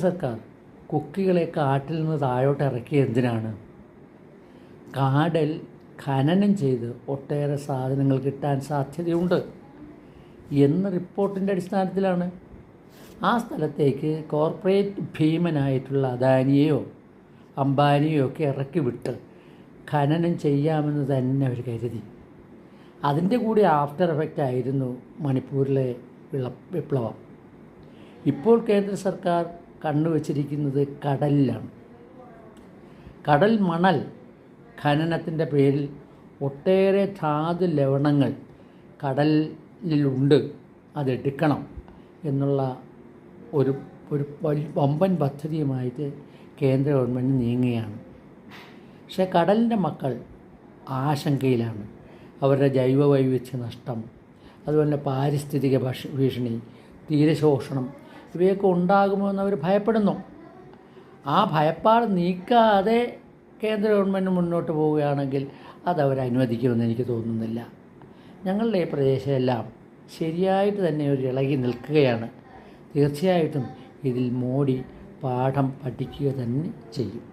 സർക്കാർ കുക്കികളെ കാട്ടിൽ നിന്ന് താഴോട്ട് ഇറക്കിയ എന്തിനാണ്? കാടിൽ ഖനനം ചെയ്ത് ഒട്ടേറെ സാധനങ്ങൾ കിട്ടാൻ സാധ്യതയുണ്ട് എന്ന റിപ്പോർട്ടിൻ്റെ അടിസ്ഥാനത്തിലാണ്. ആ സ്ഥലത്തേക്ക് കോർപ്പറേറ്റ് ഭീമനായിട്ടുള്ള അദാനിയെയോ അംബാനിയോ ഒക്കെ ഇറക്കി വിട്ട് ഖനനം ചെയ്യാമെന്ന് തന്നെ അവർ കരുതി. അതിൻ്റെ കൂടി ആഫ്റ്റർ എഫക്റ്റ് ആയിരുന്നു മണിപ്പൂരിലെ വിപ്ലവം. ഇപ്പോൾ കേന്ദ്ര സർക്കാർ കണ്ണുവച്ചിരിക്കുന്നത് കടലിലാണ്. കടൽ മണൽ ഖനനത്തിൻ്റെ പേരിൽ ഒട്ടേറെ ധാതു ലവണങ്ങൾ കടലിലുണ്ട്, അതെടുക്കണം എന്നുള്ള ഒരു വമ്പൻ പദ്ധതിയുമായിട്ട് കേന്ദ്ര ഗവൺമെൻറ് നീങ്ങുകയാണ്. പക്ഷേ കടലിൻ്റെ മക്കൾ ആശങ്കയിലാണ്. അവരുടെ ജൈവ വൈവിധ്യ നഷ്ടം, അതുപോലെ പാരിസ്ഥിതിക ഭീഷണി, തീരശോഷണം ഇവയൊക്കെ ഉണ്ടാകുമോ എന്നവർ ഭയപ്പെടുന്നു. ആ ഭയപ്പാട് നീക്കാതെ കേന്ദ്ര ഗവൺമെൻറ് മുന്നോട്ട് പോവുകയാണെങ്കിൽ അതവർ അനുവദിക്കുമെന്ന് എനിക്ക് തോന്നുന്നില്ല. ഞങ്ങളുടെ ഈ പ്രദേശമെല്ലാം ശരിയായിട്ട് തന്നെ ഒരു ഇളകി നിൽക്കുകയാണ്. തീർച്ചയായിട്ടും ഇതിൽ മോഡി പാഠം പഠിക്കുക തന്നെ ചെയ്യും.